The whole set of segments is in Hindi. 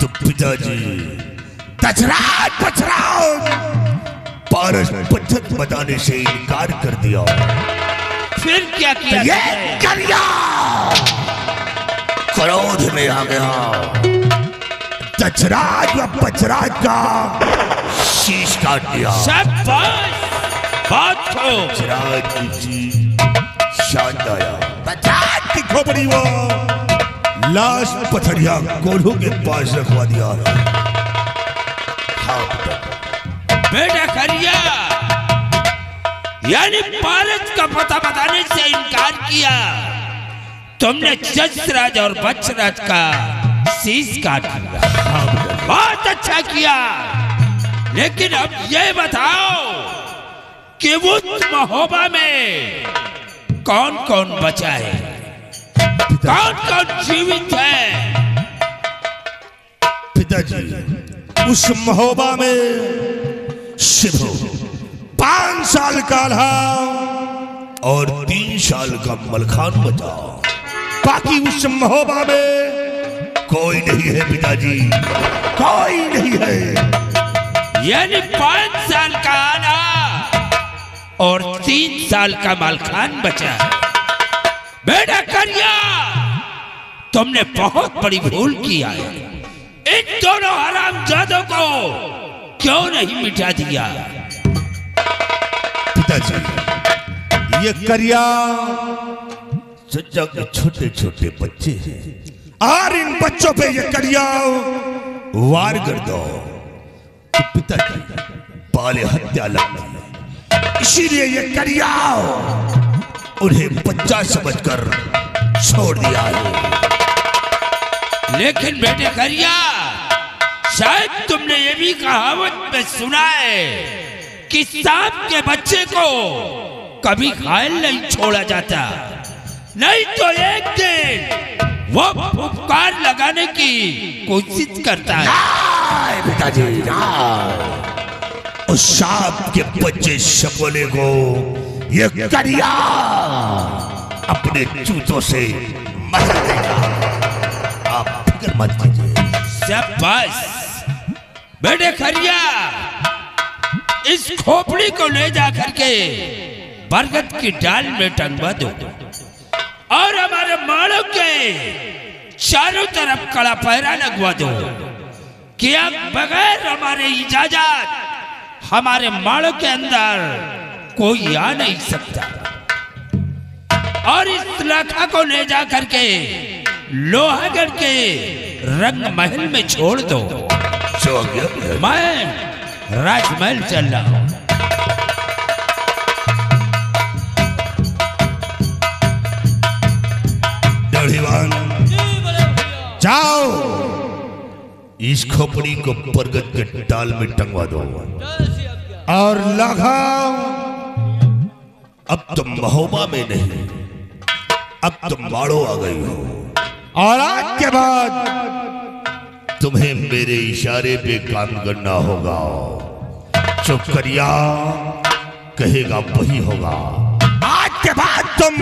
तो पिताजी तजराज पचराज पारस पत्थर बताने से इनकार कर दिया। फिर क्या किया? ये करिया क्रोध में आ गया, तजराज व पचराज का शीश काट दिया। शाबाश, बात को तजराज की शान आया। तजराज की खोपड़ी वो लाश पथरिया कोल्हू के पास रखवा दिया। हाँ बेटा करिया, यानी पारस का पता बताने से इनकार किया। तुमने जसराज और बचराज का शीश काट दिया। बहुत अच्छा किया, लेकिन अब ये बताओ कि उस महोबा में कौन कौन बचा है, कौन कौन जीवित है? पिताजी उस महोबा में शिव 5 साल का आल्हा और 3 साल का मलखान बचा। बाकी उस महोबा में कोई नहीं है पिताजी, कोई नहीं है। यानी 5 साल का आना और 3 साल का मलखान बचा है। बेटा करिया, तुमने बहुत बड़ी भूल किया है। इन दोनों हरामजादों को क्यों नहीं मिटा दिया? पिताजी ये करिया सज्जा के छोटे छोटे बच्चे हैं और इन बच्चों पे ये करिया वार कर दो तो पिताजी पाले हत्या लगती, इसीलिए ये करिया उन्हें बच्चा समझकर छोड़ दिया है। लेकिन बेटे करिया, शायद तुमने ये भी कहावत में सुना है कि सांप के बच्चे को कभी घायल नहीं छोड़ा जाता, नहीं तो एक दिन वो फुफकार लगाने की कोशिश करता है। पिताजी उस सांप के बच्चे शकोले को ये करिया अपने जूतों से मसल देगा, आप फिक्र मत कीजिए। शाबाश बेटे करिया, इस खोपड़ी को ले जा करके बरगद की डाल में टंगवा दो और हमारे माड़ों के चारों तरफ कड़ा पहरा लगवा दो कि अब बगैर हमारे इजाजत हमारे माड़ों के अंदर कोई आ नहीं सकता। और इस लाखा को ले जा करके लोहागढ़ के रंग महल में छोड़ दो। मैं राजमहल चल रहा हूं। दढ़ीवान जाओ, इस खोपड़ी को बरगद के डाल में टंगवा दो और लगाओ। अब तुम महोबा में नहीं, अब तुम माड़ो आ गई हो और आज के बाद तुम्हें मेरे इशारे पे काम करना होगा। जो करिया कहेगा वही होगा। आज के बाद तुम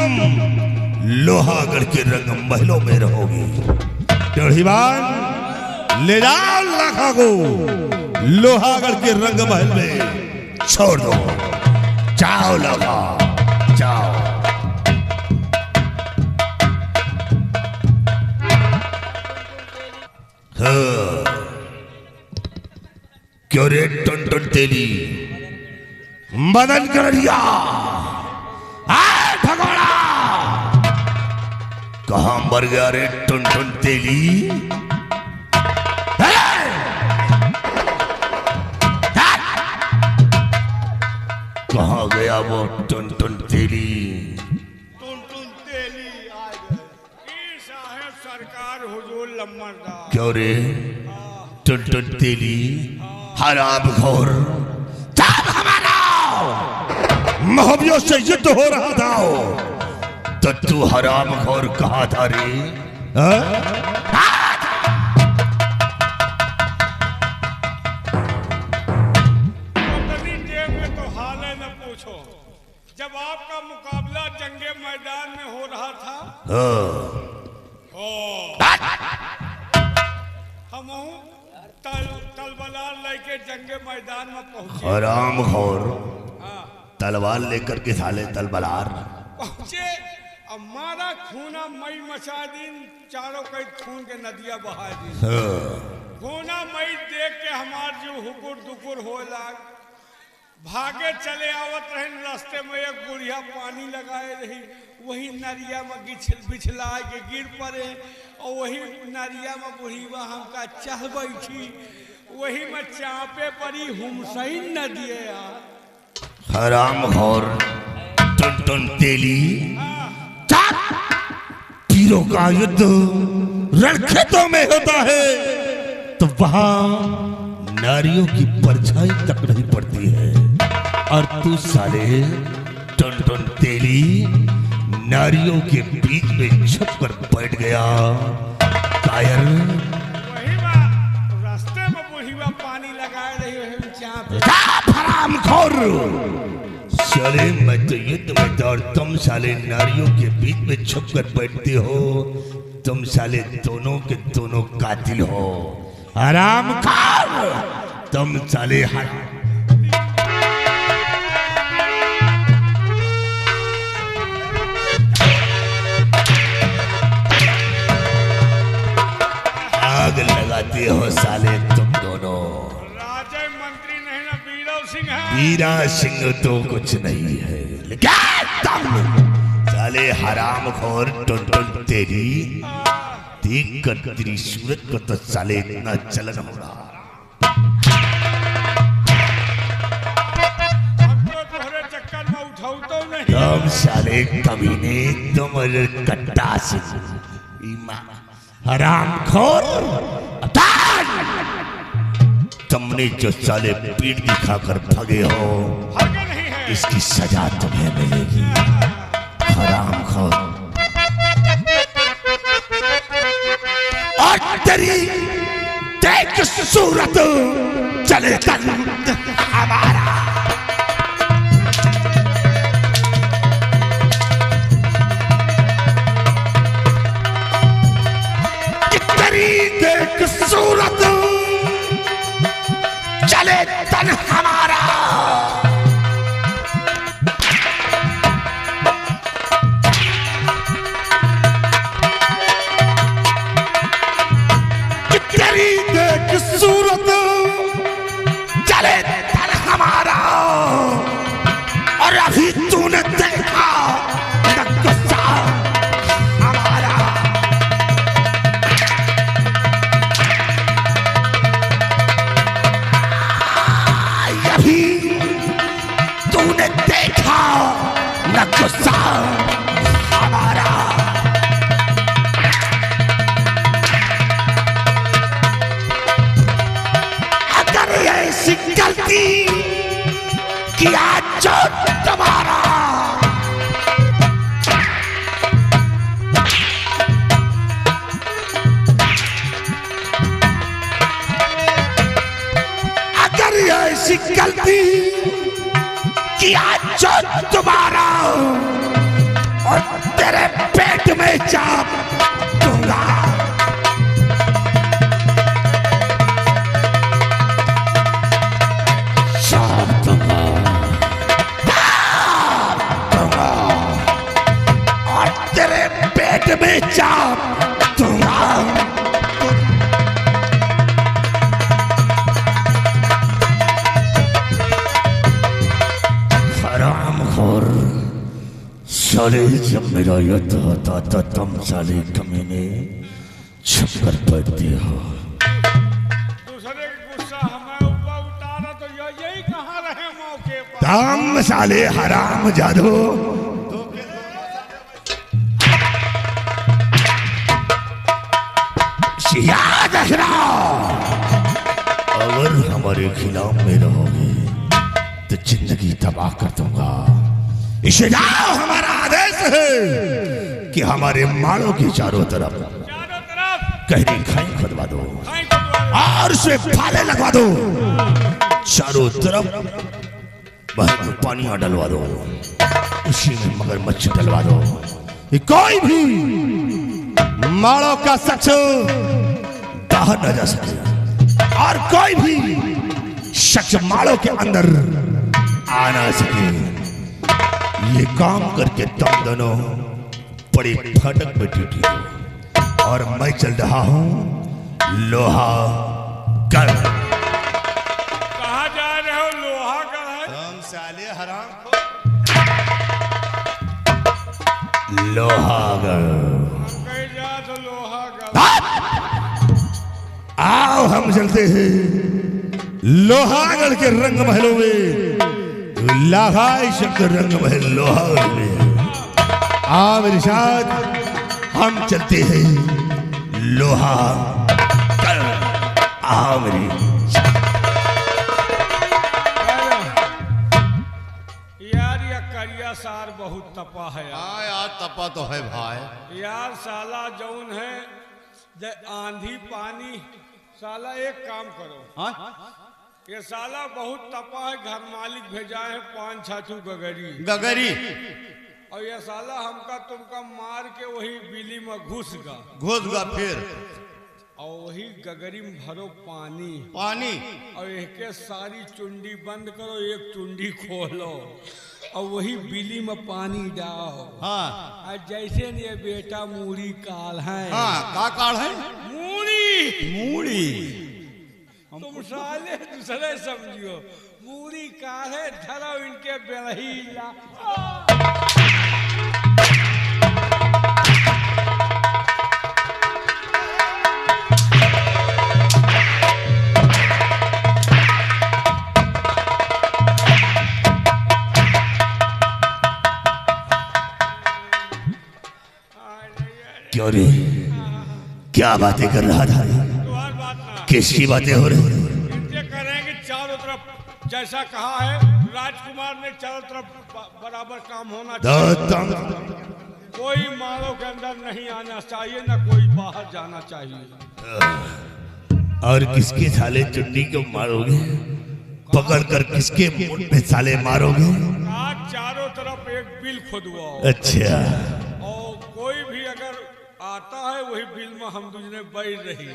लोहागढ़ के रंग महलों में रहोगी। दढ़ीवान ले जाओ लाखा को लोहागढ़ के रंग महल में छोड़ दो। जाओ लाखा जाओ। हाँ। क्यों रे टन टन तेली मदन कर दिया? भगोड़ा कहां मर गया रे टन टन तेली? कहां गया वो टन टन तेली? क्यों रे टन टन तेली हराम घोर? हमारा महोबियों से युद्ध हो रहा था तो तू हराम घोर कहा था रे? में तो हाल है न पूछो। जब आपका मुकाबला जंगे मैदान में हो रहा था हम तलवार लेके जंगे मैदान में पहुंचे। हराम खोर हाँ, तलवार लेकर के साले तलवार पहुंचे अब मारा खूना मई मचा दिन, चारों कई खून के नदियां बहा दी। खूना मई देख के हमार जो हुकुर दुकुर हो लाग, भागे चले आवत रहे। रास्ते में एक बुढ़िया पानी लगाए रही, वही नरिया में बिछला के गिर पड़े और वही नरिया में बुढ़ीवा हमका चाह बैठी, वही में चापे पड़ी हुमसैन नदी यार। हराम खोर टन टन तेली तीरों का युद्ध रणखेतों में होता है तो वहां नारियों की परछाई तक नहीं पड़ती है, और तू साले टन टन तेली नारियों के बीच में छुप कर बैठ गया। कायर वही बात, रास्ते में बुढ़ीवा पानी लगाए रही है चापे। हराम खोर साले मैं तो युद्ध में और तुम साले नारियों के बीच में छुप कर बैठते हो। तुम साले दोनों के दोनों कातिल हो। हराम खोर तुम साले आग लगाते हो साले तुम दोनों। राजा मंत्री नहीं ना बीरा सिंह है। वीरा सिंह तो कुछ नहीं है, लेकिन तुम साले हराम खोर टन टन तेरी देख कर तेरी सूरत को तो साले इतना चलन हो रहा। हमको तोहरे चक्कर में उठाऊ तो नहीं। तुम साले कमीने तुम कट्टा से हराम खोर तुमने जो साले पीठ दिखाकर भागे हो भागे नहीं है। इसकी सजा तुम्हें मिलेगी। हराम खोर और तेरी देख सूरत चले तन हमारा। तेरी देख सूरत चले तन हमारा। तेरी देख सूरत चले तन हमारा, और अभी तूने देखा न गुस्सा हमारा। अभी तूने देखा न गुस्सा हमारा। अगर ऐसी गलती किया जो तुम्हारा, अगर ऐसी गलती किया जो तुम्हारा, और तेरे पेट में चाप दूंगा। चाप दूंगा, और तेरे पेट में चाप दूंगा। हराम खोर साले जब मेरा युद्ध होता तो तुम साले कमीने छुप कर बैठते हो। दूसरे का गुस्सा हमें ऊपर उतारा तो यही कहाँ रहे मौके पर। तुम साले हराम जादू याद रखना, अगर हमारे खिलाफ में रहोगे तो जिंदगी तबाह कर दूंगा। इसे जाओ, हमारा आदेश है कि हमारे माड़ों की चारों तरफ गहरी खाई खुदवा दो और उसमें फाले लगवा दो। चारों तरफ पानी डलवा दो, उसी में मगरमच्छ डलवा दो। कोई भी माड़ों का शख्स बाहर न जा सके और कोई भी शख्स माड़ों के अंदर आ ना सके। ये काम करके तुम दोनों बड़ी फटक में टूटी हो और मैं चल रहा हूं लोहा कर। कहाँ जा रहे हो? लोहा का है? हम साले हराम लोहागढ़। हम कहीं जा तो लोहा का। आओ हम चलते हैं लोहागढ़ के रंग महलों में। लागाई शब्द रंग महल लोहागढ़ में। आ मेरे साथ हम चलते हैं लोहागढ़। आओ मेरी यार ये करिया सार बहुत तपा है यार। हाँ यार तपा तो है भाई। यार साला जौन है आंधी पानी। साला एक काम करो, हाँ ये साला बहुत तपा है। घर मालिक भेजा है 5-6 गगरी गगरी और ये साला हमका तुमका मार के वही बिली में घुस घुस गा फिर और वही गगरी में भरो पानी पानी और एक सारी चुंडी बंद करो, एक चुंडी खोलो और वही बिली में पानी डालो। हाँ और जैसे ये बेटा मूड़ी काल है। हाँ का काढ़ है? मूड़ी मूड़ी। तुम साले दूसरे समझियो। मूड़ी काल है, धरो इनके बेलहीला। क्यों रे, क्या बातें कर रहा था? तुम्हारी बात ना किसकी बातें हो रही? इनसे करेंगे चारों तरफ जैसा कहा है राजकुमार ने, चारों तरफ बराबर काम होना चाहिए। कोई मालों के अंदर नहीं आना चाहिए, ना कोई बाहर जाना चाहिए। और किसके साले चुन्नी को मारोगे? पकड़ कर किसके मुंह पे साले मारोगे? आज चारों तरफ एक बिल खुदवाओ। अच्छा और कोई भी अगर आता है वही बिल में हम दूसरे बैठ रही।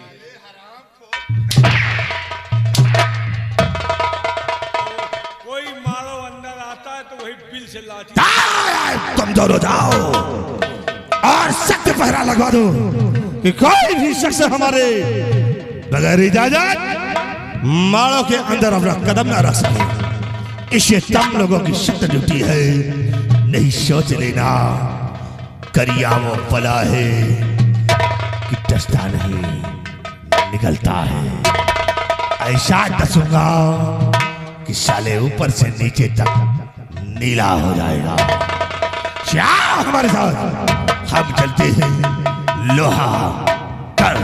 कोई मारो अंदर आता है तो वही बिल से लाठी। तुम दोनों जाओ और सख्त पहरा लगवा दो कि कोई भी शख्स हमारे बगैर इजाजत माड़ों के अंदर अपना कदम ना रख सके। इसे तुम लोगों की सख्त ड्यूटी है। नहीं सोच लेना करिया वो पला है कि डसता नहीं निकलता है। ऐसा डसूंगा कि साले ऊपर से नीचे तक नीला हो जाएगा। क्या हमारे साथ हम चलते हैं लोहा कर।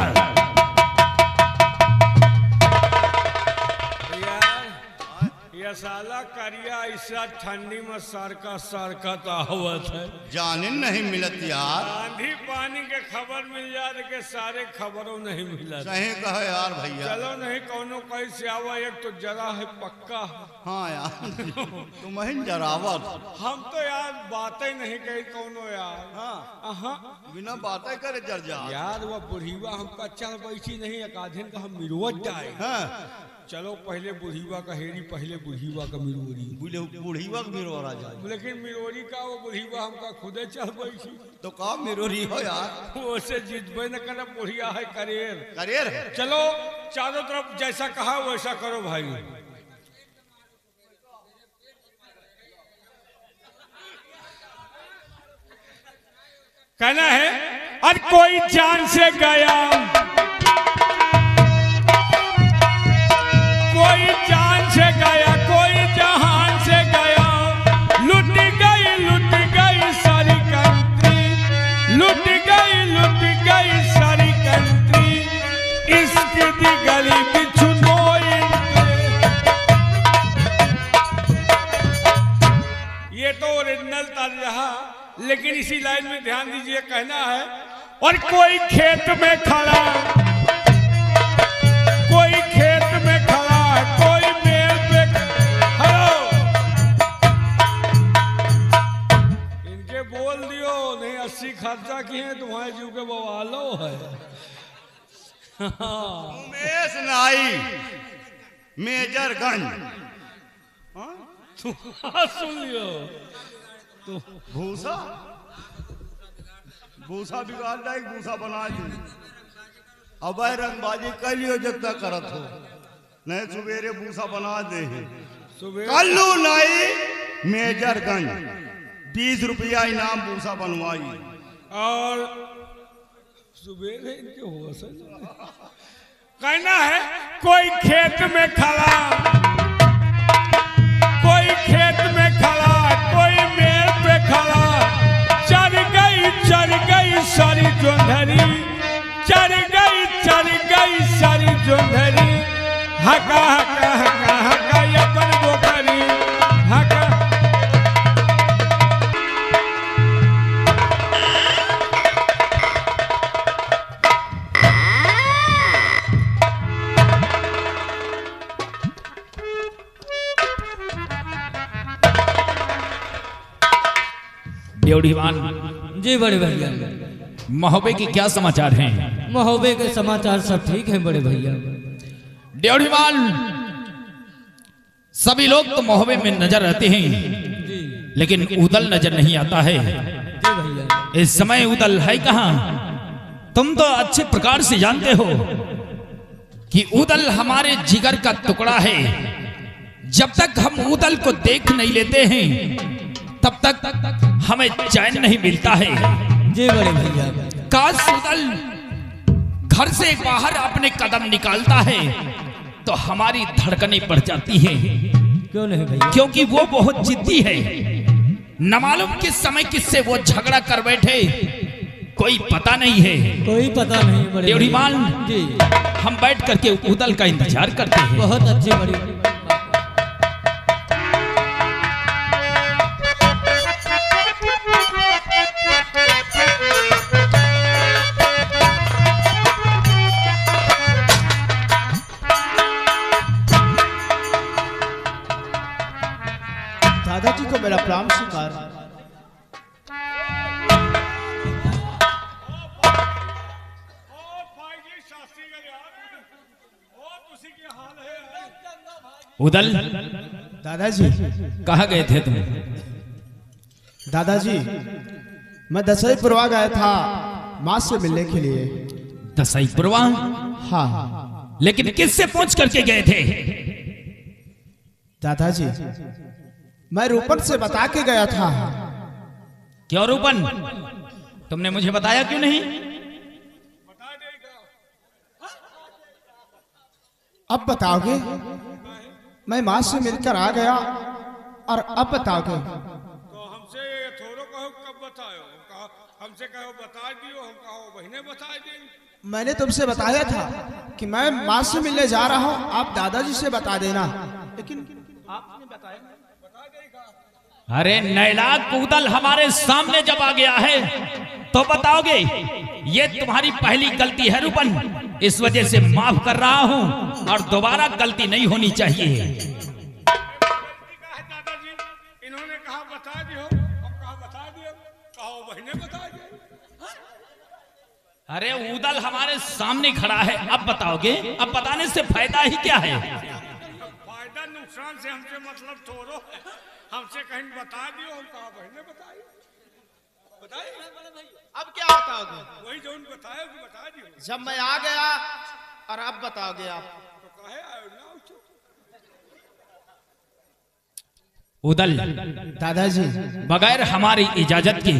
यह साला करिया ऐसा ठंडी में सरका तावत है। जाने नहीं मिलत यार। आंधी पानी के खबर मिल जाए के सारे खबरों नहीं मिला। सही कहे यार भैया। चलो नहीं कौनो कहीं से आवा, एक तो जरा है पक्का। हाँ यार तुम्हें जरावत। हम तो यार बातें नहीं कही कौनो यार। हाँ बिना बातें करे जर जा यार वो बुढ़ीवा हमका चल बैठी नहीं, एक आधीन का हम मिरुवत जाए। हाँ चलो पहले बुढ़ीवा का हेरी, पहले बुढ़ीवा का मिरोरी। बुढ़ीवा के मिरोरा जाए। लेकिन मिरोरी का वो बुढ़ीवा हमका खुदे चल बैठी। तो का मिरोरी हो यार? वैसे जितबे न करे बुढ़िया है करेर करियर है। चलो चारों तरफ जैसा कहा वैसा करो भाई। कहना है और कोई जान से गया, कोई जान से गया, कोई जहान से गया। लुट गई सारी कंट्री, लुट गई सारी कंट्री। इश्क दी गली बिछु ये तो ओरिजिनल तर्ज रहा, लेकिन इसी लाइन में ध्यान दीजिए। कहना है और कोई खेत में खड़ा, कोई खेत में खड़ा है, कोई मेल पे खड़ा। इनके बोल दियो नहीं 80 खर्चा किए तुम्हारे जीव के बवालो है। उमेश नाई मेजरगंज। हाँ? सुन लियो भूसा भूसा बिगाड़ जाए, भूसा बना दी। अब रंगबाजी कर लियो जब तक करत हो, नहीं सवेरे भूसा बना दे। कल्लू नाई मेजरगंज 20 रुपया इनाम भूसा बनवाई। और सुबह इनके हुआ सर कहना है कोई खेत में खड़ा, कोई खेत में खड़ा, कोई मेड़ पे खड़ा, चढ़ गई सारी जोंधरी, चढ़ गई सारी जोंधरी, हका हका हका हका अपन बोकरी हका। ड्योढ़ीवान जी बड़े भैया। महोबे के क्या समाचार हैं? महोबे के समाचार सब ठीक हैं बड़े भैया। ड्योढ़ीवान सभी लोग तो महोबे में नजर रहते हैं, जी लेकिन उदल नजर नहीं आता है। जी भैया। इस समय उदल है कहाँ? तुम तो अच्छे प्रकार से जानते हो कि उदल हमारे जिगर का टुकड़ा है। जब तक हम उदल को देख नहीं लेते हैं तब तक हमें चैन नहीं मिलता है। जी बड़े भैया। काश उदल घर से बाहर अपने कदम निकालता है तो हमारी धड़कनें बढ़ जाती हैं, क्यों नहीं भैया? क्योंकि वो बहुत जिद्दी है। न मालूम किस समय किससे वो झगड़ा कर बैठे, कोई पता नहीं है। कोई पता नहीं बड़े भैया। ड्योढ़ीवान जी हम बैठ करके उदल का इंतजार करते हैं। बहुत अच्छी बड़ी। दादाजी को मेरा प्रणाम स्वीकार। उदल दादाजी कहाँ गए थे तुम? दादाजी मैं दसई पुरवा गया था माँ से मिलने के लिए। दसईपुरवा? हाँ लेकिन किससे पूछ करके गए थे? दादाजी मैं रूपन से बता के गया था। क्यों रूपन, तुमने मुझे बताया क्यों नहीं? अब बताओगे? मैं माँ से मिलकर आ गया और अब बताओगे? तो हमसे थोड़ो कहो कब बतायो, हमसे कहो बता दियो, हम कहो बहने बता देंगे। मैंने तुमसे बताया था कि मैं माँ से मिलने जा रहा हूँ, आप दादाजी से बता देना, लेकिन आपने बताया। अरे नैलाक उदल हमारे सामने जब आ गया है तो बताओगे? ये तुम्हारी पहली गलती है रूपन, इस वजह से माफ कर रहा हूं और दोबारा गलती नहीं होनी चाहिए। दादाजी इन्होंने कहा बता दियो, हम कहा बता दियो, कहो बहने बता दियो। अरे उदल हमारे सामने खड़ा है, अब बताओगे? अब बताने से फायदा ही क्या है? फायदा नुकसान से हमसे मतलब थोड़ो है। हमसे कहीं बता दियो, हम कहा बहने बताइए। अब क्या बताओगे? वही जो बताया कि बता दियो। जब मैं आ गया और अब बताओगे आप? तो कहे आयो ना उठो। उदल दादाजी बगैर हमारी इजाजत के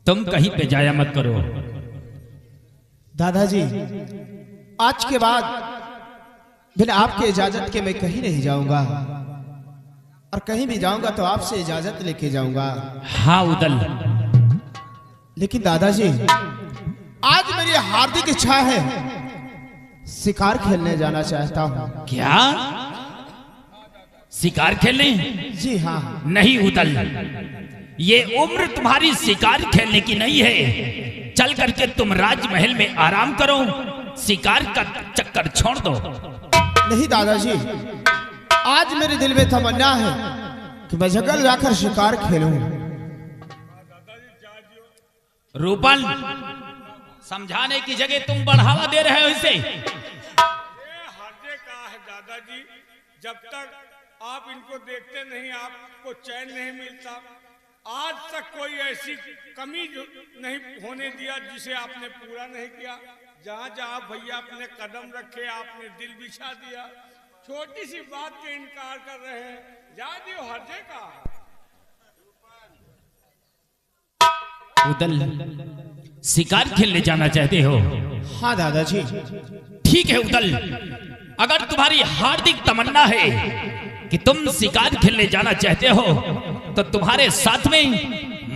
तुम कहीं पे जाया मत करो। दादाजी आज के बाद बिना आपके इजाजत के मैं कहीं नहीं जाऊंगा, और कहीं भी जाऊंगा तो आपसे इजाजत लेके जाऊंगा। हाँ उदल, लेकिन दादाजी आज मेरी हार्दिक इच्छा है, शिकार खेलने जाना चाहता हूँ। क्या शिकार खेलने? जी हाँ। नहीं उदल, ये उम्र तुम्हारी शिकार खेलने की नहीं है। चल करके तुम राजमहल में आराम करो, शिकार का चक्कर छोड़ दो। नहीं दादाजी, आज मेरे दिल में तमन्ना है कि मैं जंगल जाकर शिकार खेलूं। रूपन समझाने की जगह तुम बढ़ावा दे रहे हो इसे। ये हर्जे का है दादाजी, जब तक आप इनको देखते नहीं आपको चैन नहीं मिलता। आज तक कोई ऐसी कमी नहीं होने दिया जिसे आपने पूरा नहीं किया। जहाँ जहाँ भैया अपने कदम रखे आपने दिल बिछा दिया। छोटी सी बात के इनकार कर रहे हैं, जा दियो हर्जे का। उदल, शिकार खेलने जाना चाहते हो? हाँ दादाजी। ठीक है उदल, अगर तुम्हारी हार्दिक तमन्ना है कि तुम शिकार खेलने जाना चाहते हो तो तुम्हारे साथ में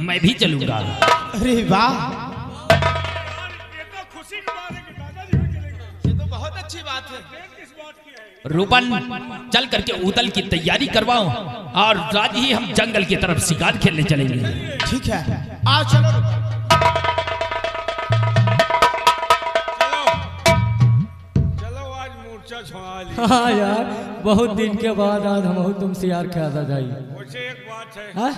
मैं भी चलूंगा। अरे वाह, ये तो खुशी की बात है कि दादाजी भी चलेंगे। ये तो बहुत अच्छी बात है। किस बात की है? रूपन, चल करके उदल की तैयारी करवाओ और आज ही हम जंगल की तरफ शिकार खेलने चलेंगे। ठीक है, आओ चलो। चलो आज मूर्छा छोड़ा ली। हाँ यार, बहुत दिन के बाद आज हम तुम शिकार खेला जाई। मुझे एक बात है हाँ?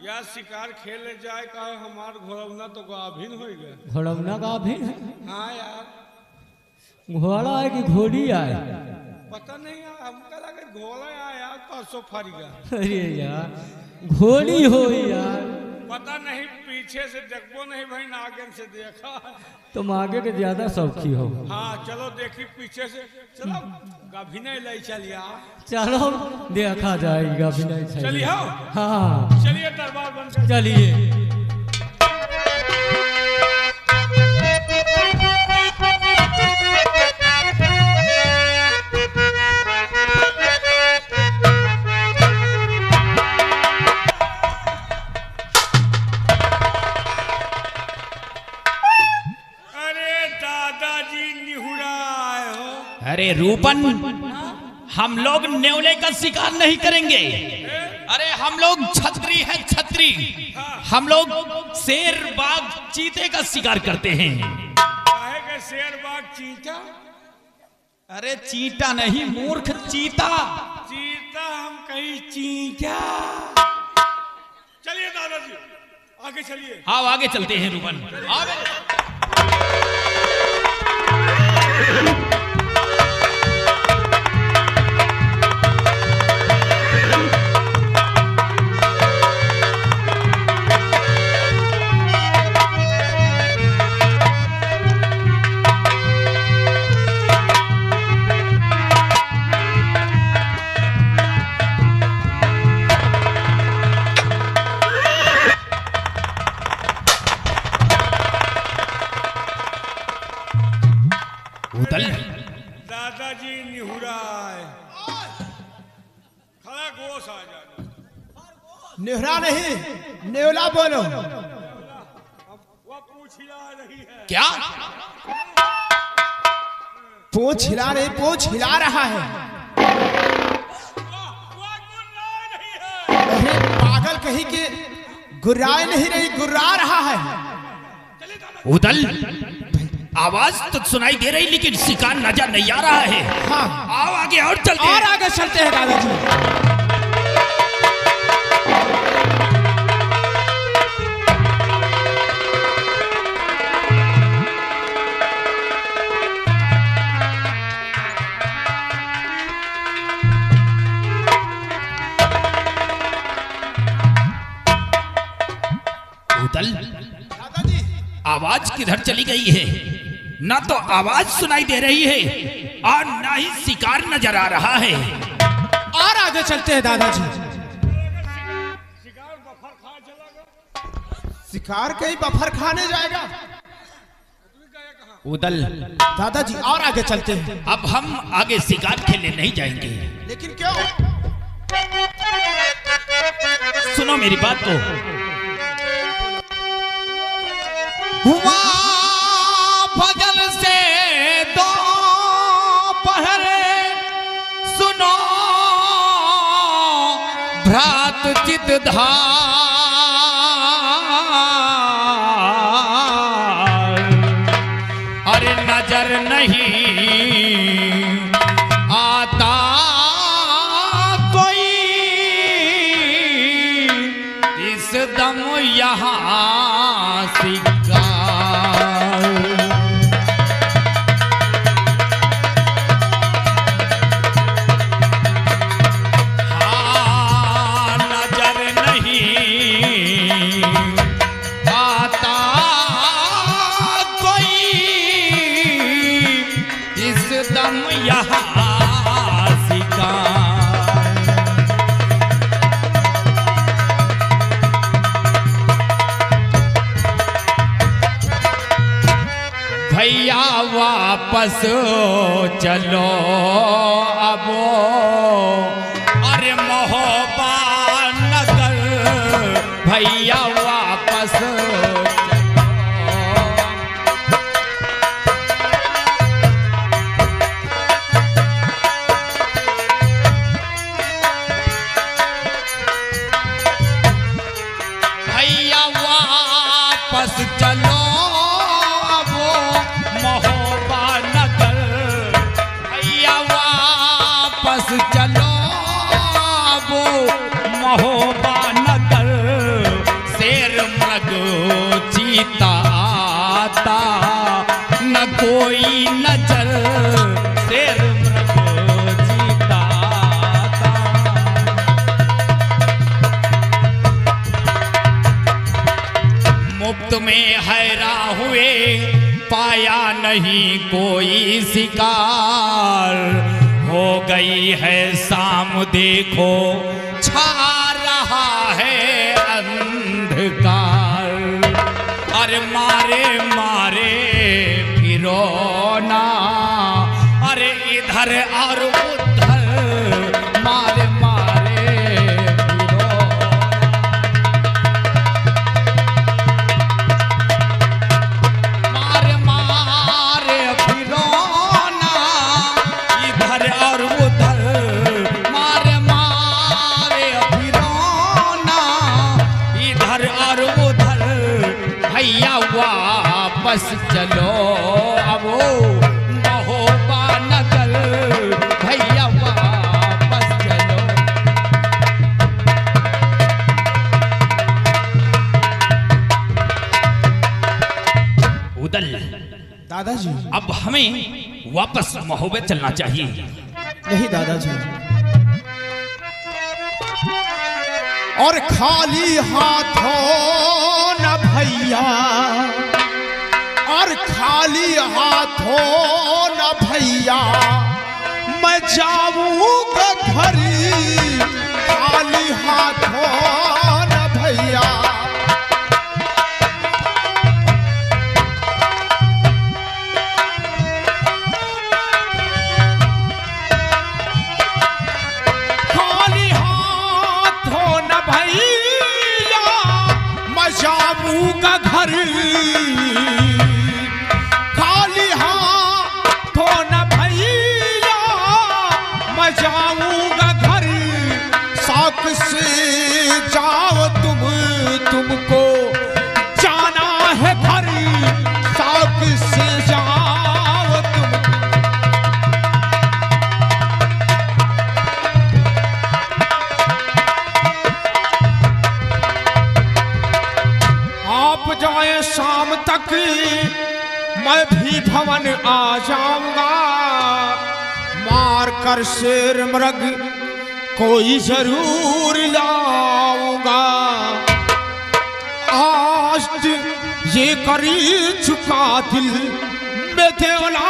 यार, शिकार खेलने जाए का हमार घोड़ौना तो गाभिन हो गए। घोड़ौना का भी है? हाँ यार, घोड़ा है कि घोड़ी आए? पता नहीं यार, हमका लगे घोड़ा आया परसों फरिया। अरे यार, घोड़ी हो यार। पता नहीं, पीछे से देखबो नहीं भाई, आगे से देखा। तुम आगे के ज्यादा शौकी हो। हाँ चलो देखी पीछे से, चलो गाभिन ले चलिए। चलो देखा जाएगा भी नहीं। चलिए हो, हाँ चलिए दरबार बंद कर। चलिए। अरे रूपन, हम लोग न्योले का शिकार नहीं करेंगे। अरे हम लोग छतरी हैं, छतरी। हम लोग शेर, बाघ, चीते का शिकार करते हैं। काहे के शेर, बाघ, चीता? अरे चीता नहीं मूर्ख, चीता। चीता हम कहीं चीता। चलिए दादाजी आगे चलिए। हाँ आगे चलते हैं रूपन, आगे। दादाजी निहुराए खड़ा गोश आ जाए। नेहरा नहीं, नेवला बोलो। वो पूछ हिला रही है। क्या? पूछ हिला रही, पूछ हिला रहा है। वो गुर्रा रही है। अरे पागल कहीं के, गुर्राए नहीं रही, गुर्रा रहा है। उदल, आवाज तो सुनाई दे रही लेकिन शिकार नजर नहीं आ रहा है। हाँ, आओ आगे और चलते हैं। और आगे चलते हैं दादाजी। उदल, दादाजी, आवाज किधर चली गई है? ना तो आवाज सुनाई दे रही है और ना ही शिकार नजर आ रहा है। और आगे चलते हैं दादाजी। शिकार बफर खा चला गया। शिकार कहीं बफर खाने जाएगा। उदल, दादाजी और आगे चलते हैं। अब हम आगे शिकार खेलने नहीं जाएंगे। लेकिन क्यों? सुनो मेरी बात को। हुआ फजल से दो पहरे, सुनो भ्रात चित धार। अरे नजर नहीं आता कोई इस दम यहाँ शिकार। हम यहाँ शिकार। भैया वापस चलो अब, अरे महोबा नगर भैया वापस चलो। भैया वापस चलो अब महोबा नगर, भैया वापस चलो अब महोबा नगर। शेर मृग चीता आता न कोई नजर, शेर मृग चीता आता। मुफ्त में हैरा हुए पाया नहीं कोई शिकार, हो गई है शाम देखो छा रहा है अंधकार। अरे मारे मारे फिरो ना, अरे इधर और उधर मारे मारे फिरो। मारे मारे फिरो ना, इधर और उधर मारे मारे फिरो ना, इधर और उधर। भैया वापस चलो अब महोबा नगर, भैया वापस चलो। उदल, दादाजी अब हमें वापस महोबे चलना चाहिए। नहीं दादाजी, और खाली हाथों न भैया, और खाली हाथों न भैया मैं जाऊंगा घर, खाली हाथों न भैया। खाली हाथों न भैया मैं जाऊंगा घर, खाली हाथों न भैया मैं जाऊंगा घर। साक से जाओ तुमको जाना है घर, साक से जाओ तुम। आप जाए शाम तक मैं भी भवन आ जाऊंगा, मार कर शेर मृग कोई जरूर लाऊंगा। आज ये करी चुका दिल में देवला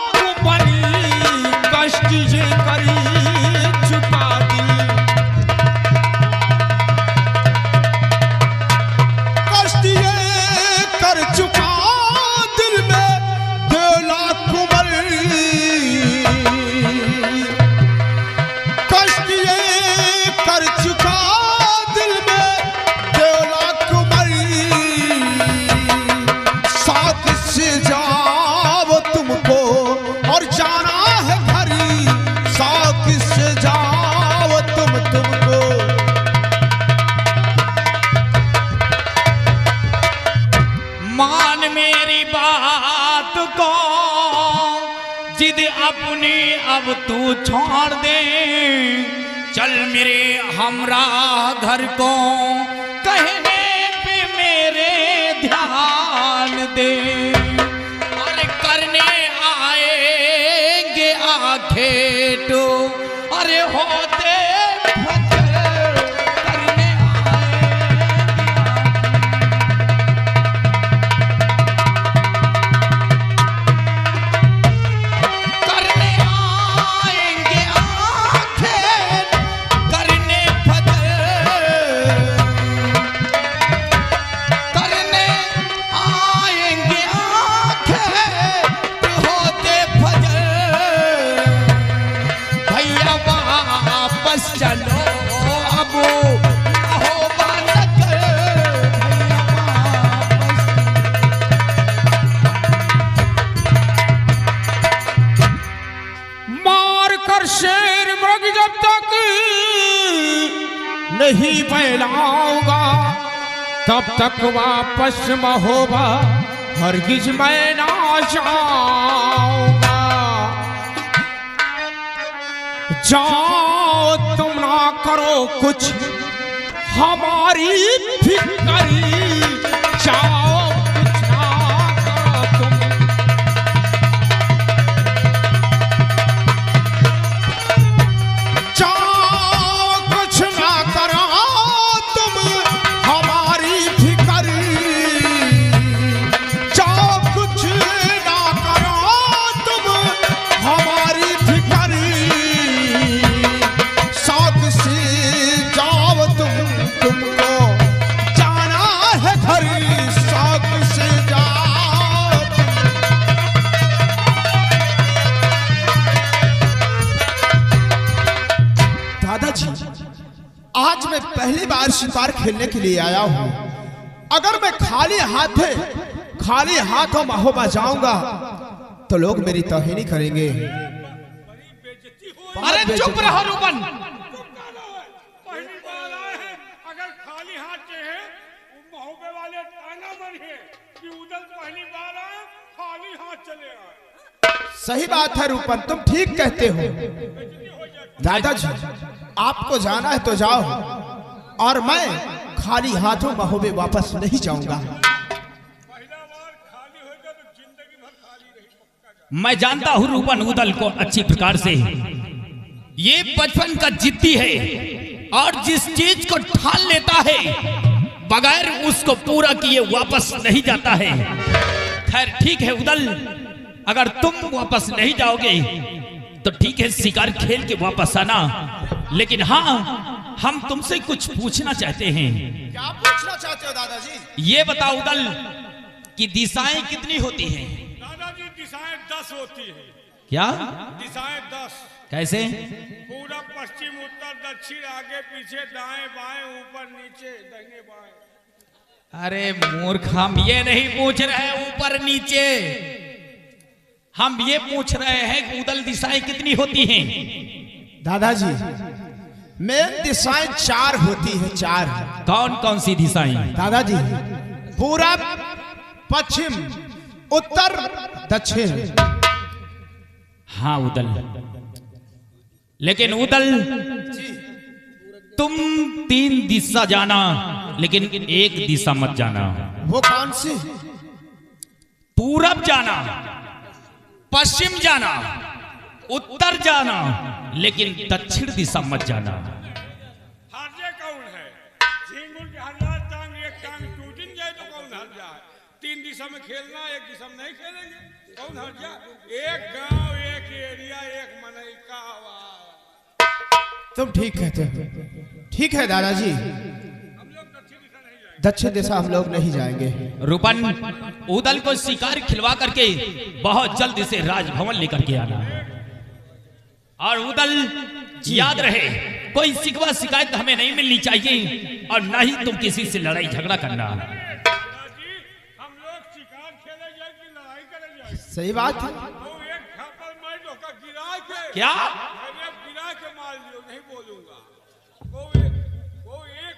को बनी, कष्ट ये करी चुका दिल, कष्ट ये कर चुका दिल में देवला को बनी, कष्ट ये कर चुका दिल में देवला को बनी। साथ से जाओ तुमको और जाना है घरी, साथ से जाओ तुमको। मान मेरी बात को, जिद अपनी अब तू छोड़ दे, चल मेरे हमराह घर को कहने पे मेरे ध्यान दे। अरे करने आएंगे आंखें तो, अरे होते फकर करने आएंगे, करने कर शेर मृग जब तक नहीं फैलाऊंगा तब तक वापस महोबा हरगिज मैं ना जाऊंगा। जाओ तुम ना करो कुछ हमारी फिक्री, जाओ कुछ ना करो तुम। जाओ कुछ ना करो तुम हमारी फिक्री, जाओ कुछ ना करो तुम हमारी फिक्री। साथ से जाओ तुमको जाना है घर, साथ से जाओ दादाजी, आज मैं पहली बार शिकार खेलने के लिए आया हूं। अगर मैं खाली हाथों महोबा जाऊंगा तो लोग मेरी तौहीनी करेंगे। अरे चुप रहो रूपन। पहली बार आए हैं, अगर खाली हाथ से हैं, महोबे वाले ताना मारे कि उधर पहली बार आए खाली हाथ चले आए। सही बात है रूपन, तुम ठीक कहते हो। दादाजी, आपको जाना है तो जाओ, और मैं खाली हाथों महोबे वापस नहीं जाऊंगा। पहला बार खाली होगा तो जिंदगी भर खाली रही, पक्का जा। मैं जानता हूं रूपन उदल को अच्छी प्रकार से। ये बचपन का जिद्दी है और जिस चीज को ठान लेता है बगैर उसको पूरा किए वापस नहीं जाता है। खैर ठीक है उदल, अगर तुम वापस नहीं जाओगे तो ठीक है, शिकार खेल के वापस आना। लेकिन हाँ, हम तुमसे कुछ पूछना चाहते हैं। क्या पूछना चाहते हो दादाजी? ये बताओ उदल कि दिशाएं कितनी होती हैं? दादाजी दिशाएं 10 होती है। क्या दिशाएं 10? कैसे? पूरब पश्चिम उत्तर दक्षिण आगे पीछे दाएं बाएं ऊपर नीचे दाहिने बाएं। अरे मूर्ख, हम ये नहीं पूछ रहे ऊपर नीचे, हम ये पूछ रहे हैं कि उदल दिशाएं कितनी होती हैं? दादाजी, मेन दिशाएं 4 होती है, 4। कौन कौन सी दिशाएं? दादाजी, पूरब पश्चिम उत्तर दक्षिण। हाँ उदल, लेकिन उदल तुम 3 दिशा जाना, लेकिन एक दिशा मत जाना। वो कौन सी? पूरब जाना, पश्चिम जाना, उत्तर जाना, लेकिन दक्षिण दिशा मत जाना। हारजे कौन है? झींगुर के हर टांग एक टांग टूट जाए तो कौन हार जाए? 3 दिशा में खेलना, एक दिशा में नहीं खेलेंगे, कौन हार जाए? एक गांव, एक एरिया, एक मनई का आवाज। तुम ठीक कहते हो। ठीक है दादाजी, हम लोग दक्षिण दिशा नहीं जाएंगे। दक्षिण दिशा हम लोग नहीं जाएंगे। रूपन, उदल को शिकार खिलवा करके बहुत जल्द इसे राजभवन लेकर के आना। और उदल याद रहे, कोई शिकवा शिकायत हमें नहीं मिलनी चाहिए, और ना ही तुम किसी से लड़ाई झगड़ा करना। दादाजी, हम लोग शिकार खेले जाए कि लड़ाई करे जाए? सही बात है। वो एक छापल मार धोखा गिरा के, क्या? मैंने अब गिरा के मार लियो, नहीं बोलूंगा। वो एक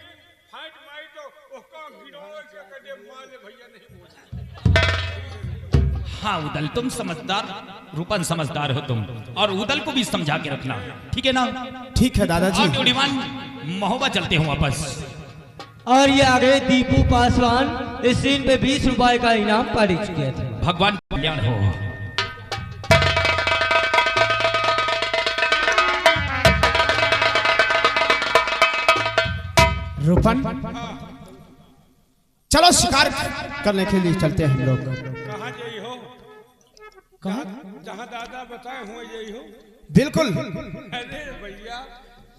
फाइट मारी तो उसका गिरा के कदे मार ले भैया, नहीं बोलूंगा। हाँ उदल, तुम समझदार, रूपन समझदार हो तुम, और उदल को भी समझा के रखना, ठीक है ना? ठीक है दादाजी। और ड्यूटीमान महोबा चलते हो वापस। और ये आ गए दीपू पासवान, इस सीन पे 20 रुपए का इनाम पारित किया था। भगवान कल्याण हो। रूपन, चलो शिकार करने के लिए चलते हैं हम लोग। कहाँ जाई हो? जहाँ दादा बताए हुए यही हो। बिल्कुल। अरे भैया,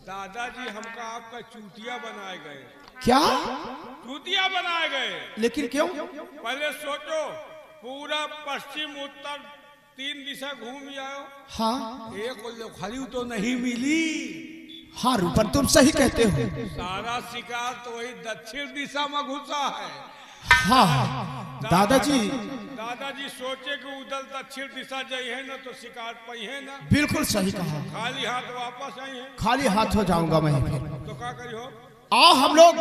दादाजी हमका आपका चूतिया बनाए गए। क्या? चूतिया बनाए गए। लेकिन क्यों? पहले सोचो, पूरा पश्चिम उत्तर 3 दिशा घूम आओ। हाँ एक लोखड़ी तो नहीं मिली। हाँ रूपन, तुम सही कहते हो। सारा शिकार तो वही दक्षिण दिशा में घुसा है। हाँ दादाजी दादाजी सोचे कि उधर दक्षिण दिशा जाई है ना तो शिकार पई है ना। बिल्कुल सही कहा। खाली हाथ वापस आई है खाली हाथ हो जाऊंगा मैं फिर। तो क्या करी हो? आओ हम लोग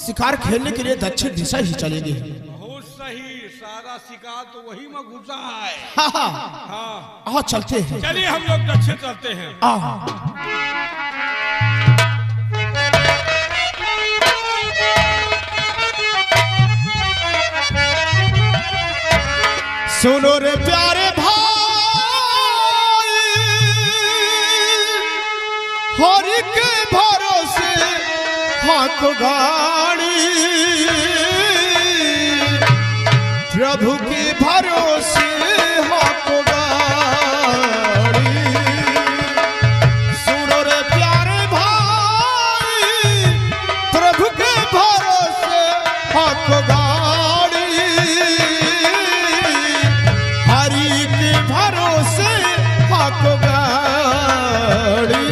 शिकार खेलने के लिए दक्षिण दिशा ही चलेंगे। बहुत सही, सारा शिकार तो वही में घुसा है। हाँ हाँ हाँ आओ चलते हैं। चलिए हम लोग दक्षिण चलते हैं। सुनो रे प्यारे भाई, हरि के भरोसे हाथ गाड़ी, प्रभु के भरोसे हाथ गाड़ी। सुनो रे प्यारे भाई, प्रभु के भरोसे हाथ गाड़ी, हरि के भरोसे हाथ गाड़ी।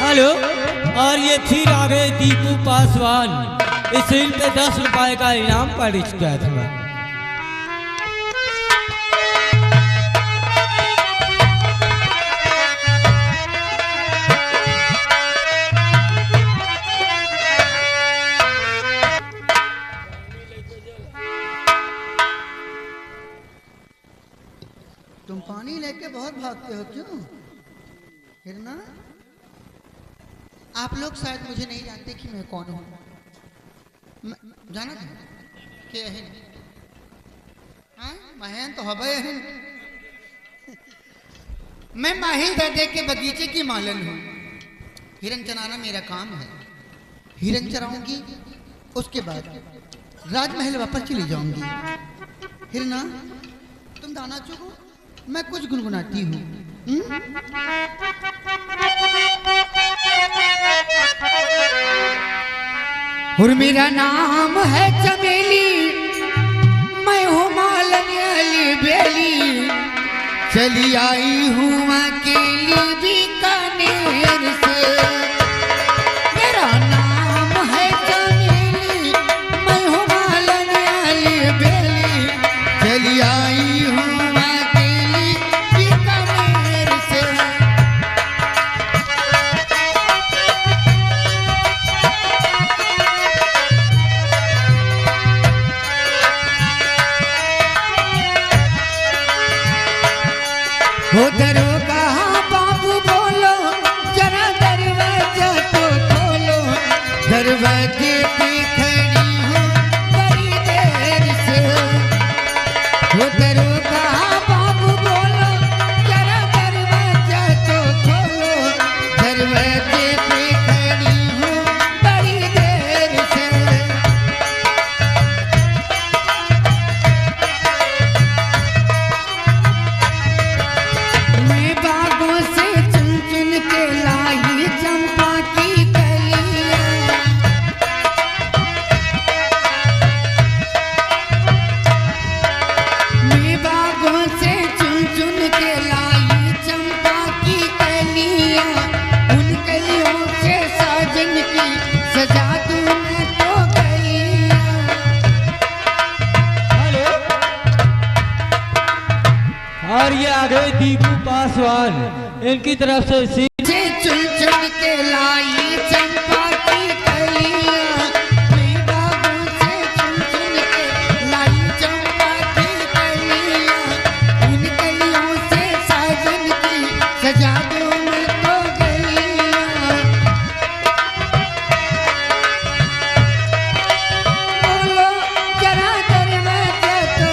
हेलो, और ये फिर आ गए दीपू पासवान। इस रील पे 10 रुपए का इनाम पड़ चुका था। तुम पानी लेके बहुत भागते हो क्यों हिरना? आप लोग शायद मुझे नहीं जानते कि मैं कौन हूँ। जाना था कि अहिन महन तो हवा अहिन। मैं माहिल दर्दे के बगीचे की मालन हूँ। हिरन चराना मेरा काम है। हिरन चराऊंगी, उसके बाद राजमहल वापस चली जाऊंगी। हिरना तुम दाना चुगो, मैं कुछ गुनगुनाती हूँ। और मेरा नाम है चमेली, मैं हूँ मालन अली बेली, चली आई हूँ अकेली बीकानेर से। मेरा नाम है चमेली, मैं हूँ मालन अली बेली, चली आई हूँ अकेली बीकानेर से। हो दरोगा बाबू बोलो, जरा दरवाजा तो खोलो, दरवाजे पे खड़ी हूँ बड़ी देर से। हो दरोगा बाबू बोलो, जरा दरवाजा तो खोलो, दरवाजे पे खड़ी हूँ बड़ी देर से। मैं बागों से चुन चुन के लाई चंपा की कलियां। मैं बागों से चुन चुन के लाई चंपा की कलियां। उन कलियों से साजन की सजा दूं मैं तो गलियां। हेलो, और ये आ गए दीपू पासवान। इनकी तरफ से से चुन चुन के लाई चंपा की कलियां। मैं बागों से चुन चुन के लाई चंपा की कलियां। उन कलियों से साजन की सजा दूं मैं तो गलियां। बोलो जरा दरवाजा तो,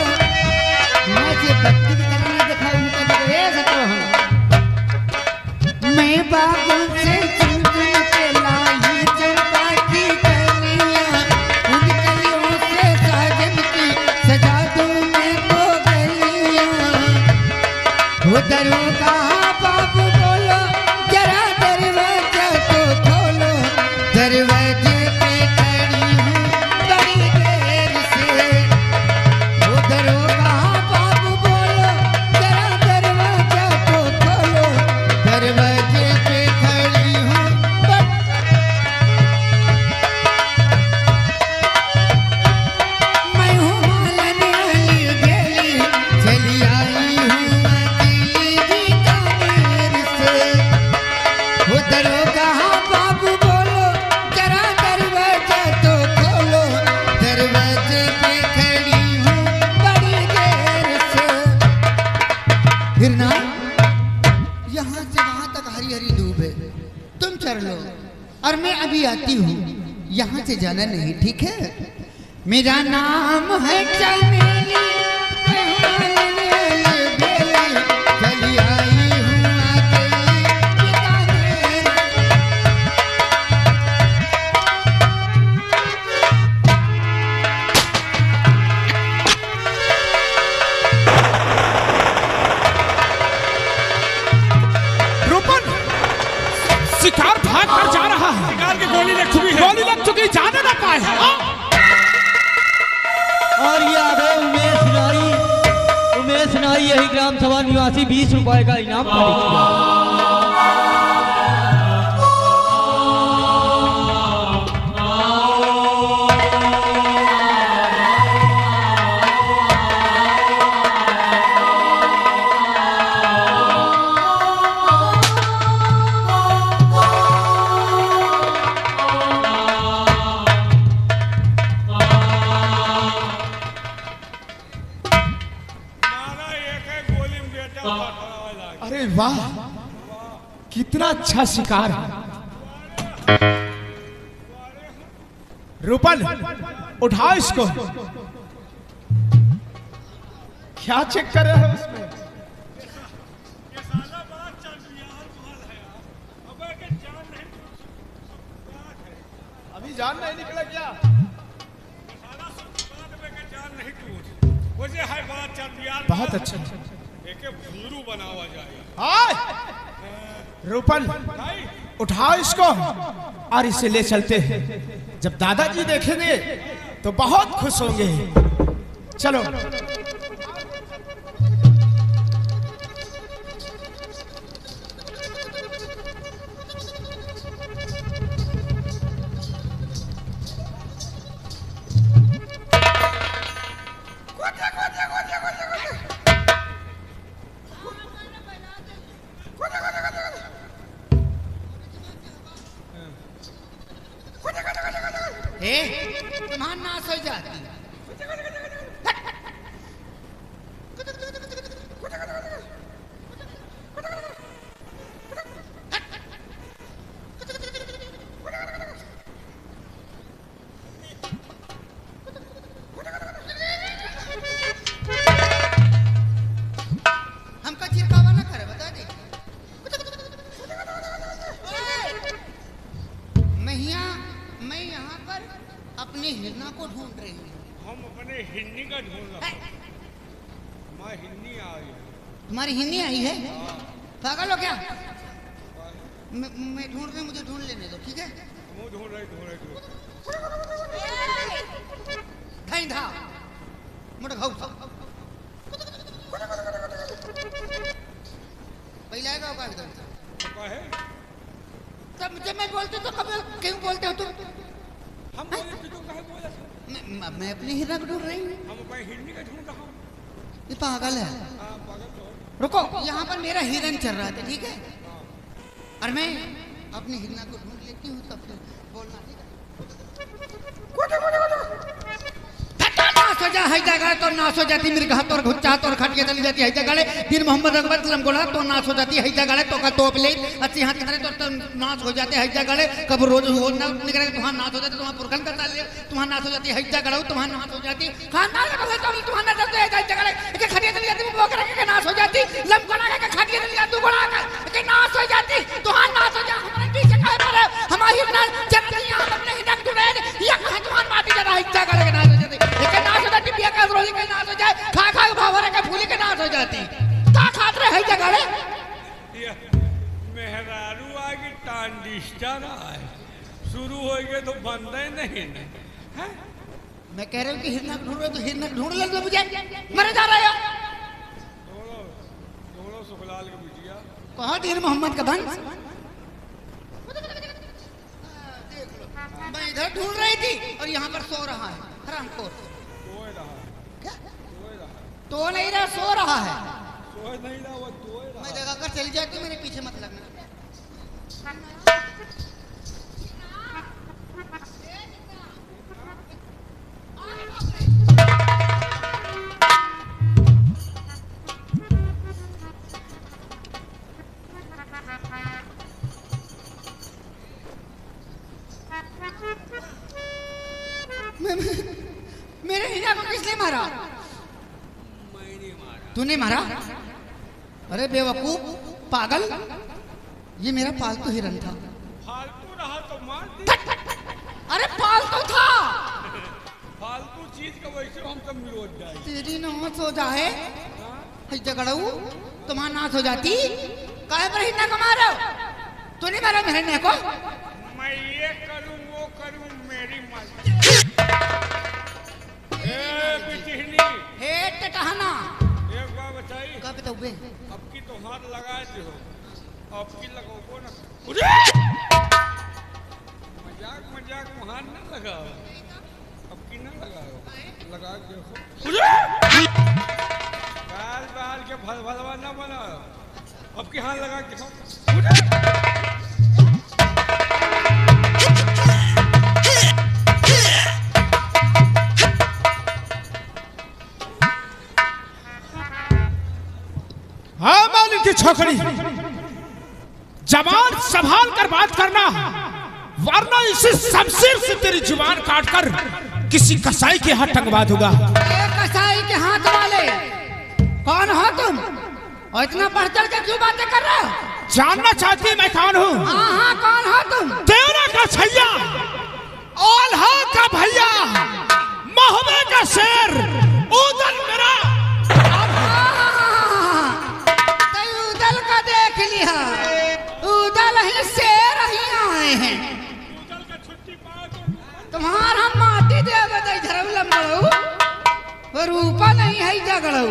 मुझे भक्ति की तरह नहीं दिखाई उनका तो ये सकता हूँ। मैं बागों से चुन चुन के लाई चंपा की कलियां। उन कलियों से साजन की सजा दूं मैं तो गलियां। वो दरोगा बाबू बोलो, जरा दरवाजा तो खोलो, दरवाजे पे खड़ी हूँ बड़ी देर से। वो दरोगा बाबू बोलो, जरा दरवाजा तो खोलो, दरवाजे पे खड़ी हूँ और मैं अभी आती हूँ, यहाँ से जाना नहीं, ठीक है? मेरा नाम है चमेली, चली आई हूँ रूपन, शिकार भाग कर जा रहा है। शिकार की गोली लग चुकी है। गोली लग चुकी, जाने ना पाए हैं। और ये आ गए उमेश नाई, यही ग्राम सभा निवासी 20 रुपए का इनाम खरीद। मारा एक है गोली में बेटा पकड़ा लगा। अरे वाह, कितना अच्छा शिकार है। रूपन, उठाओ इसको। क्या चेक कर रहे हो उसमें? ये साला बात चल रही है यार, माल है यार। अबे के जान नहीं बात है। अभी जान नहीं निकला क्या? साला बात में के जान नहीं टूट। वजह है बात चल रही यार। बहुत अच्छा। एक भूरू बनावा जाए। हाय रूपन, भाई उठाओ इसको और इसे ले चलते हैं। जब दादाजी देखेंगे तो बहुत खुश होंगे। चलो। तुम्हारा नाश हो जाती। हमका चिरकावा ना करे, बता दे। मैं यहाँ पर अपने हिरना को ढूंढ रही हूँ। हम अपने हिन्नी का ढूंढ रहा हूँ। मैं हिन्नी आई है। तुम्हारी हिन्नी आई है? पागल हो क्या? मैं ढूंढ रही, मुझे ढूंढ लेने दो, ठीक है? मुँह ढूंढ रहे। कहीं था मोटा खाऊ था। पहले आएगा का एकदम क्या है? तब जब मैं बोलते तो कभी क्यों बोलते हो तुम? हम बोले कि तुम कहे बोले? मैं अपने हिरना को ढूंढ रही हूँ। हम अपने हिन्नी का ढूंढ रहा हूँ। ये पागल है। हाँ पागल तो। रुको, यहाँ पर मेरा हिरन चल रहा था, ठीक है? और मैं अपने हिरना को ढूंढ लेती हूँ, तब फिर बोलना, ठीक है? नाश हो जा है जगह तो नाश हो जाती। मेरे हाथ और घुच्चा तो खट के चली जाती है जगह। फिर मोहम्मद अकबर सलम गोला तो नाश हो जाती है जगह। तो का तोप ले अच्छी हाथ करे तो नाश हो जाते हैं जगह। कब रोज हो ना निकले तुम्हारा नाश हो जाती। तुम्हारा पुरखन का ताल तुम्हारा नाश हो जाती है जगह। तुम्हारा नाश हो जाती खानदान का तो तुम्हारा नाश हो जाता है जगह। के खटिया चली जाती वो करा के नाश हो जाती। लम कोना के खटिया चली जाती गोला के नाश हो जाती। तुम्हारा नाश हो जा हमारे पीछे कह रहे हमारी ना जन्नत यहां अपने हिडक टुडे या कहां तुम्हारा माटी जरा हिस्सा करे के नाश हो जाती। एक नाश हो जाती बिया का रोली के नाश हो जाए। खा खा भावरे के फूली के नाश हो जाती। का खात रहे है जगह रे मेहरारू आगे टांडिस्टा रहा है। शुरू हो गए तो बंद ही नहीं है। मैं कह रहा हूँ कि हिरना ढूंढ रहे तो हिरना ढूंढ ले लो मुझे। मरे जा रहे हो दोनों सुखलाल के बिटिया। कहाँ तीर मोहम्मद का बंद? मैं इधर ढूंढ रही थी और यहाँ पर सो रहा है हरामखोर। सोए रहा क्या? सोए रहा तो नहीं रहा, सो रहा है। सोए नहीं रहा वो सोए रहा। मैं जगह कर चली जाती हूँ, मेरे पीछे मत लगना। मारा? तूने मारा? अरे बेवकूफ पागल, ये मेरा पालतू हिरन था। फालतू रहा तो मार दी। अरे पालतू था। फालतू चीज का वैसे हम सब निरोध जाए। तेरी नाश हो जाए झगड़ू, तुम्हारा नाश हो जाती। काहे पर हिरना को मारो? तूने मारा मेरे हिरने को? मैं ये करूं वो करूं मेरी मर्जी। ए बिटिहनी, हे टटहना, एक बार बताई। कब तो बे अब की तो हाथ लगाए थे हो, अब की लगाओ ना। मजाक मजाक वहां ना लगाओ, अब की ना लगाओ, लगा के देखो। बाल बाल के भलभलवा ना बनाओ, अब की हाथ लगा के देखो। हाँ मालिक की छोकरी, जबान संभाल कर बात करना, वरना इसी शमशीर से तेरी जुबान काटकर किसी कसाई के हाथ टंगवा दूंगा। कसाई के हाथ वाले कौन हो तुम? और इतना बढ़ चढ़ के क्यों बातें कर रहे हो? जानना चाहती है मैं कौन हूँ? हाँ हाँ, कौन हो तुम? तेरा का छैया, ओल्हा का भैया, महुबे का शेर, उदल मेरा। उदल का देख लिया, उदल ही शेर ही आए हैं। तुम्हारा माटी देव झरऊ रूपा नहीं है झगड़ू।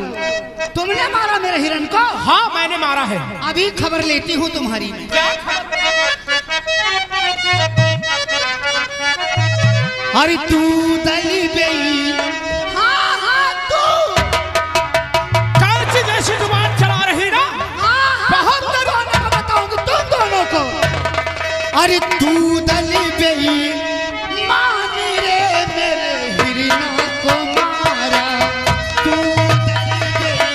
तुमने मारा मेरे हिरन को? हाँ मैंने मारा है। अभी खबर लेती हूँ तुम्हारी। अरे तू दली बेई, हाँ हाँ तू कैसी जैसी जुबान चला रही ना? हाँ बहुत दोनों को बताऊंगी, तुम दोनों को। अरे तू दली बेई, मान रे मेरे हिरना को मारा। तू दली बेई,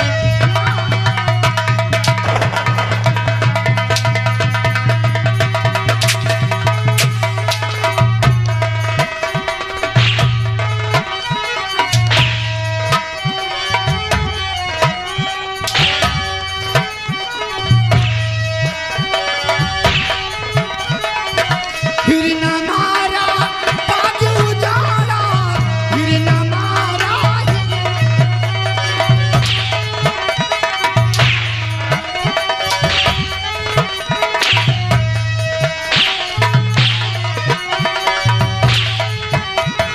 हिरना मारा बाजू जाला, हिरना मारा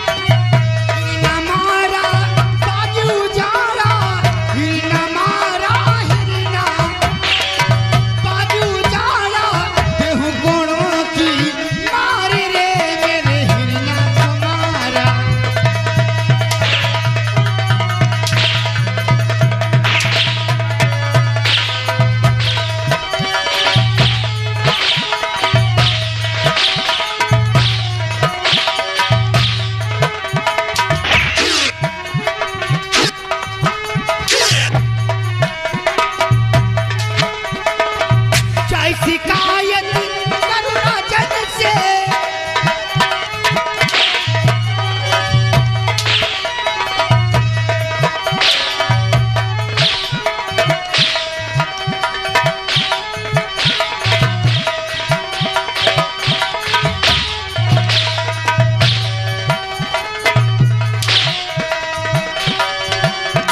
हिरना मारा बाजू जाला, हिरना मारा हिरना बाजू जाला। देहु गुणों की मार रे मेरे हिरना को मारा। चाहे शिकायत करुणा जन से,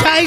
चाहे